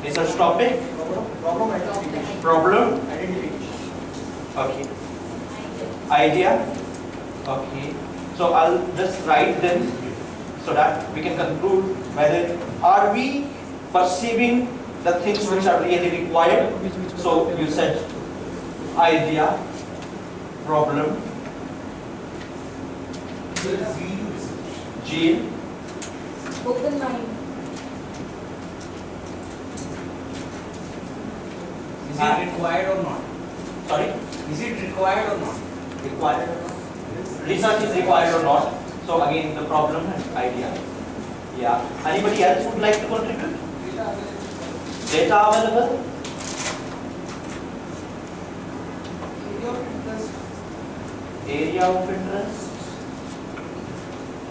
Research topic? Problem Identification. Okay. Idea? Okay. So I'll just write them so that we can conclude whether are we perceiving the things which are really required. So you said idea, problem, G, Open mind. Is it required or not? sorry, Is it required or not? required or not? Research is required or not? So again the problem and idea. Yeah. Anybody else would like to contribute? Data available? Area of interest?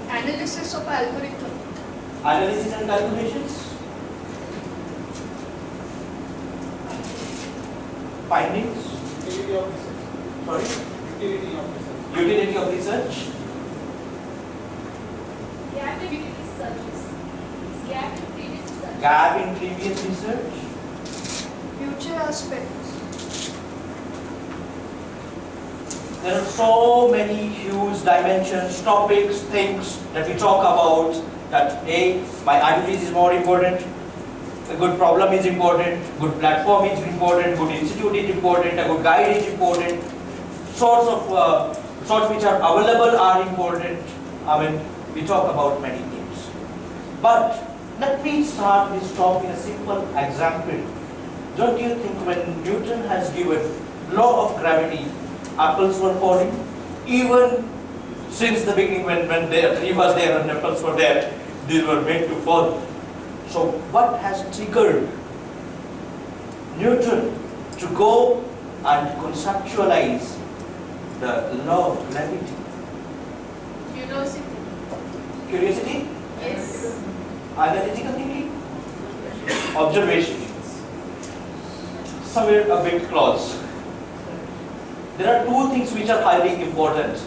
Analysis of algorithm. Analysis and calculations? Findings? Utility of research. Sorry? Utility of research. Utility of research? Gap in researches. Gap in previous research. Gap in previous research? Future aspects. There are so many huge dimensions, topics, things that we talk about that A, my activities is more important, a good problem is important, good platform is important, good institute is important, a good guide is important, sorts which are available are important. I mean, we talk about many things. But let me start this talk in a simple example. Don't you think when Newton has given law of gravity, apples were falling? Even since the beginning when the tree was there and apples were there, these were made to fall. So what has triggered Newton to go and conceptualize the law of gravity? Curiosity. Curiosity? Yes. Analytical thinking? Observation. Somewhere a bit close. There are two things which are highly important.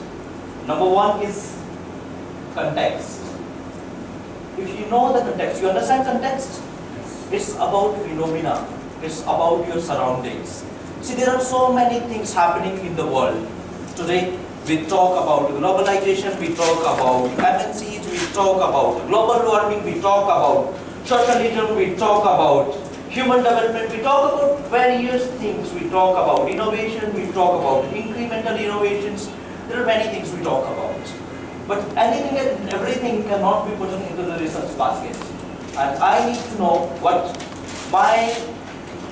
Number one is context. If you know the context, you understand context? It's about phenomena. It's about your surroundings. See, there are so many things happening in the world. Today, we talk about globalization, we talk about MNCs, we talk about global warming, we talk about socialism, we talk about human development, we talk about various things, we talk about innovation, we talk about incremental innovations. There are many things we talk about. But anything and everything cannot be put into the research basket. And I need to know what my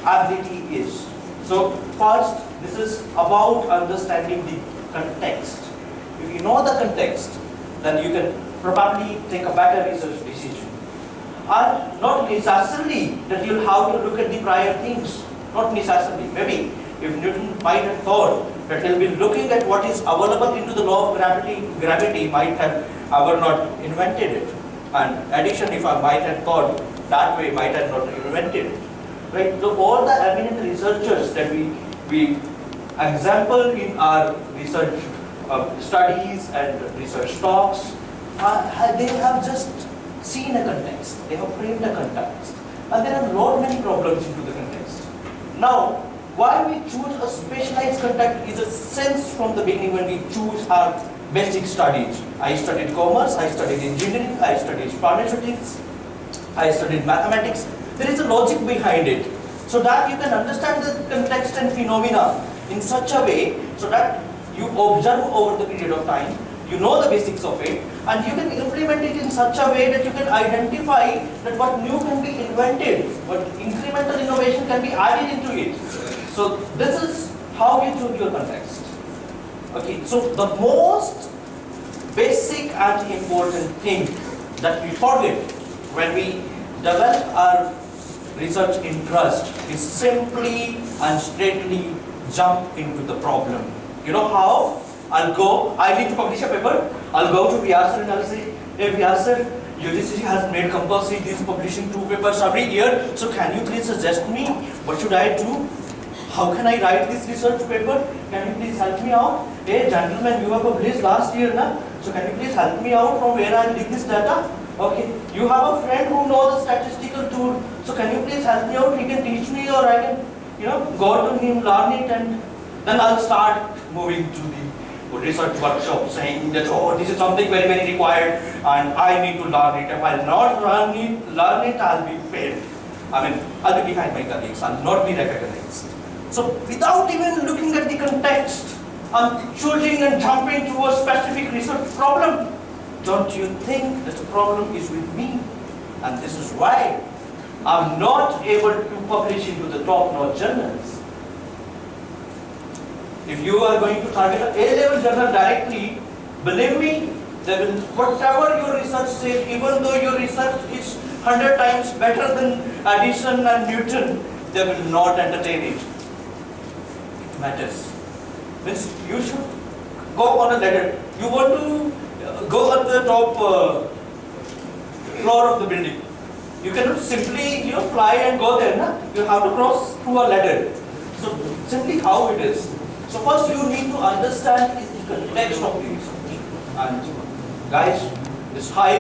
ability is. So first, this is about understanding the context. If you know the context, then you can probably take a better research decision. And not necessarily that you'll have to look at the prior things. Not necessarily. Maybe if Newton might have thought that he'll be looking at what is available into the law of gravity might have ever not invented it. And addition, if I might have thought that way, might have not invented it. Right? So all the eminent researchers that we example in our research studies and research talks, they have just seen a context, they have framed a context, and there are not many problems into the context. Now, why we choose a specialized context is a sense from the beginning when we choose our basic studies. I studied commerce, I studied engineering, I studied pharmaceutics, I studied mathematics. There is a logic behind it, so that you can understand the context and phenomena in such a way so that you observe over the period of time, you know the basics of it, and you can implement it in such a way that you can identify that what new can be invented, what incremental innovation can be added into it. So this is how you choose your context. Okay, so the most basic and important thing that we forget when we develop our research interest is simply and straightly jump into the problem. You know how? I need to publish a paper, I'll go to Vyasa and I'll say, hey Vyasa, UGC has made compulsory this publishing 2 papers every year, so can you please suggest me what should I do? How can I write this research paper? Can you please help me out? Hey gentlemen, you have published last year, na? So can you please help me out from where I'll dig this data? Okay, you have a friend who knows the statistical tool, so can you please help me out, he can teach me, or I can, go to him, learn it, and then I'll start moving to the research workshop saying that, oh, this is something very, very required and I need to learn it. If I'll not learn it, I'll be failed. I'll be behind my colleagues, I'll not be recognized. So without even looking at the context, I'm choosing and jumping to a specific research problem. Don't you think that the problem is with me? And this is why I'm not able to publish into the top-notch journals. If you are going to target an A-level journal directly, believe me, they will, whatever your research says, even though your research is 100 times better than Edison and Newton, they will not entertain it. It matters. Means you should go on a ladder. You want to go at the top floor of the building. You cannot simply fly and go there. Na? You have to cross through a ladder. So simply how it is. So first you need to understand is the context of the research. And guys, this high